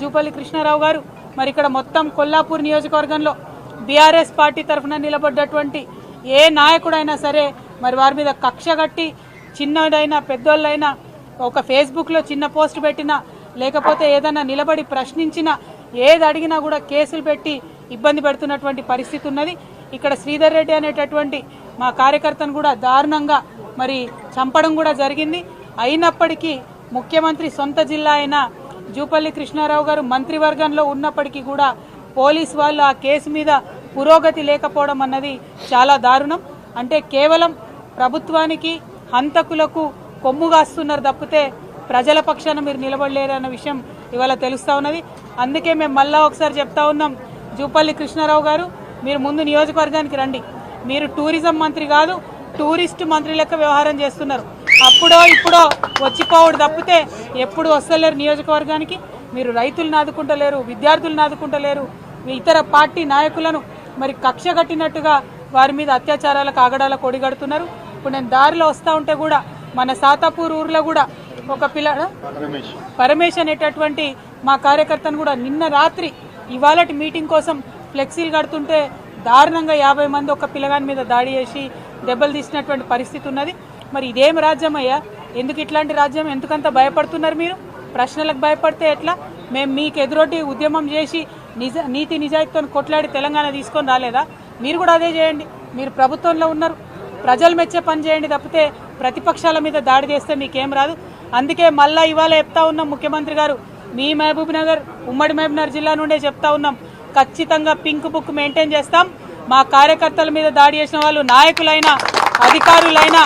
జూపల్లి కృష్ణారావు గారు మరి ఇక్కడ మొత్తం కొల్లాపూర్ నియోజకవర్గంలో బీఆర్ఎస్ పార్టీ తరఫున నిలబడ్డటువంటి ఏ నాయకుడైనా సరే మరి వారి మీద కక్ష కట్టి చిన్నదైనా పెద్దోళ్ళైనా ఒక ఫేస్బుక్లో చిన్న పోస్ట్ పెట్టినా లేకపోతే ఏదైనా నిలబడి ప్రశ్నించినా ఏది అడిగినా కూడా కేసులు పెట్టి ఇబ్బంది పెడుతున్నటువంటి పరిస్థితి ఉన్నది. ఇక్కడ శ్రీధర్ రెడ్డి అనేటటువంటి మా కార్యకర్తను కూడా దారుణంగా మరి చంపడం కూడా జరిగింది. అయినప్పటికీ ముఖ్యమంత్రి సొంత జిల్లా అయిన జూపల్లి కృష్ణారావు గారు మంత్రివర్గంలో ఉన్నప్పటికీ కూడా పోలీస్ వాళ్ళు ఆ కేసు మీద పురోగతి లేకపోవడం అన్నది చాలా దారుణం. అంటే కేవలం ప్రభుత్వానికి హంతకులకు కొమ్ముగాస్తున్నారు తప్పితే ప్రజల పక్షాన మీరు నిలబడలేరన్న విషయం ఇవాళ తెలుస్తూ ఉన్నది. అందుకే మేము మళ్ళా ఒకసారి చెప్తా ఉన్నాం, జూపల్లి కృష్ణారావు గారు మీరు ముందు నియోజకవర్గానికి రండి. మీరు టూరిజం మంత్రి కాదు, టూరిస్ట్ మంత్రి లెక్క వ్యవహారం చేస్తున్నారు. అప్పుడో ఇప్పుడో వచ్చిపోవడు తప్పితే ఎప్పుడు వస్తలేరు నియోజకవర్గానికి. మీరు రైతులను ఆదుకుంటలేరు, విద్యార్థులను ఆదుకుంటలేరు, ఇతర పార్టీ నాయకులను మరి కక్ష కట్టినట్టుగా వారి మీద అత్యాచారాలకు ఆగడాలకు ఒడిగడుతున్నారు. ఇప్పుడు నేను దారిలో వస్తూ ఉంటే కూడా మన సాతాపూర్ ఊర్లో కూడా ఒక పరమేష్ అనేటటువంటి మా కార్యకర్తను కూడా నిన్న రాత్రి ఇవాళటి మీటింగ్ కోసం ఫ్లెక్సీలు కడుతుంటే దారుణంగా 50 మంది ఒక పిల్లగాని మీద దాడి చేసి దెబ్బలు తీసినటువంటి పరిస్థితి ఉన్నది. మరి ఇదేం రాజ్యం అయ్యా? ఎందుకు ఇట్లాంటి రాజ్యం? ఎందుకంత భయపడుతున్నారు మీరు? ప్రశ్నలకు భయపడితే ఎట్లా? మేము మీకు ఎదురొడ్డి ఉద్యమం చేసి నీతి నిజాయితీతో కొట్లాడి తెలంగాణ తీసుకొని రాలేదా? మీరు కూడా అదే చేయండి. మీరు ప్రభుత్వంలో ఉన్నారు, ప్రజలు మెచ్చే పని చేయండి తప్పితే ప్రతిపక్షాల మీద దాడి చేస్తే మీకేం రాదు. అందుకే మళ్ళా ఇవాళ చెప్తా ఉన్నాం, ముఖ్యమంత్రి గారు మీ మహబూబ్ నగర్ ఉమ్మడి మహబూబ్నగర్ జిల్లా నుండే చెప్తా ఉన్నాం, ఖచ్చితంగా పింక్ బుక్ మెయింటైన్ చేస్తాం. మా కార్యకర్తల మీద దాడి చేసిన వాళ్ళు నాయకులైనా అధికారులైనా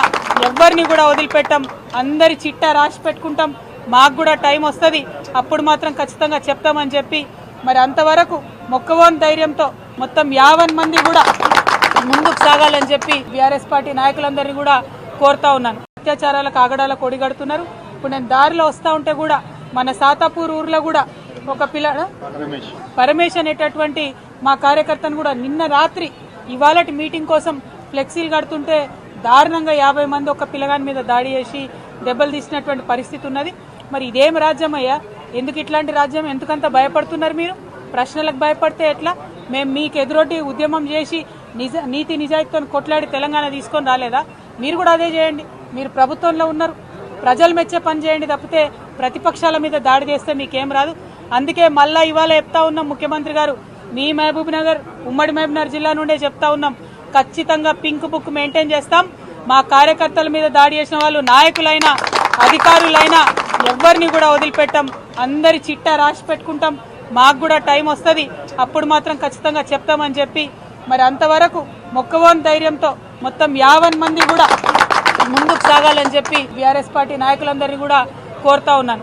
ఎవరిని కూడా వదిలిపెట్టాం. అందరి చిట్టా రాసి పెట్టుకుంటాం. మాకు కూడా టైం వస్తుంది, అప్పుడు మాత్రం ఖచ్చితంగా చెప్తామని చెప్పి మరి అంతవరకు మొక్కవోని ధైర్యంతో మొత్తం 50 మంది కూడా ముందుకు సాగాలని చెప్పి బీఆర్ఎస్ పార్టీ నాయకులందరినీ కూడా కోరుతా ఉన్నాను. అత్యాచారాలకు ఆగడాలకు ఒడిగడుతున్నారు. ఇప్పుడు నేను దారిలో వస్తూ ఉంటే కూడా మన సాతాపూర్ ఊర్లో కూడా ఒక పరమేష్ అనేటటువంటి మా కార్యకర్తను కూడా నిన్న రాత్రి ఇవాళటి మీటింగ్ కోసం ఫ్లెక్సీలు కడుతుంటే దారుణంగా 50 మంది ఒక పిల్లగాని మీద దాడి చేసి దెబ్బలు తీసినటువంటి పరిస్థితి ఉన్నది. మరి ఇదేం రాజ్యం అయ్యా? ఎందుకు ఇట్లాంటి రాజ్యం? ఎందుకంత భయపడుతున్నారు మీరు? ప్రశ్నలకు భయపడితే ఎట్లా? మేము మీకు ఎదురొడ్డి ఉద్యమం చేసి నీతి నిజాయితీతో కొట్లాడి తెలంగాణ తీసుకొని రాలేదా? మీరు కూడా అదే చేయండి. మీరు ప్రభుత్వంలో ఉన్నారు, ప్రజలు మెచ్చే పని చేయండి తప్పితే ప్రతిపక్షాల మీద దాడి చేస్తే మీకేం రాదు. అందుకే మళ్ళా ఇవాళ చెప్తా ఉన్నాం, ముఖ్యమంత్రి గారు మీ మహబూబ్ నగర్ ఉమ్మడి మహబూబ్నగర్ జిల్లా నుండే చెప్తా ఉన్నాం, ఖచ్చితంగా పింక్ బుక్ మెయింటైన్ చేస్తాం. మా కార్యకర్తల మీద దాడి చేసిన వాళ్ళు నాయకులైనా అధికారులైనా ఎవరిని కూడా వదిలిపెట్టాం. అందరి చిట్టా రాసి పెట్టుకుంటాం. మాకు కూడా టైం వస్తుంది, అప్పుడు మాత్రం ఖచ్చితంగా చెప్తామని చెప్పి మరి అంతవరకు మొక్కవోని ధైర్యంతో మొత్తం 50 మంది కూడా ముందుకు సాగాలని చెప్పి బీఆర్ఎస్ పార్టీ నాయకులందరినీ కూడా కోరుతా ఉన్నాను.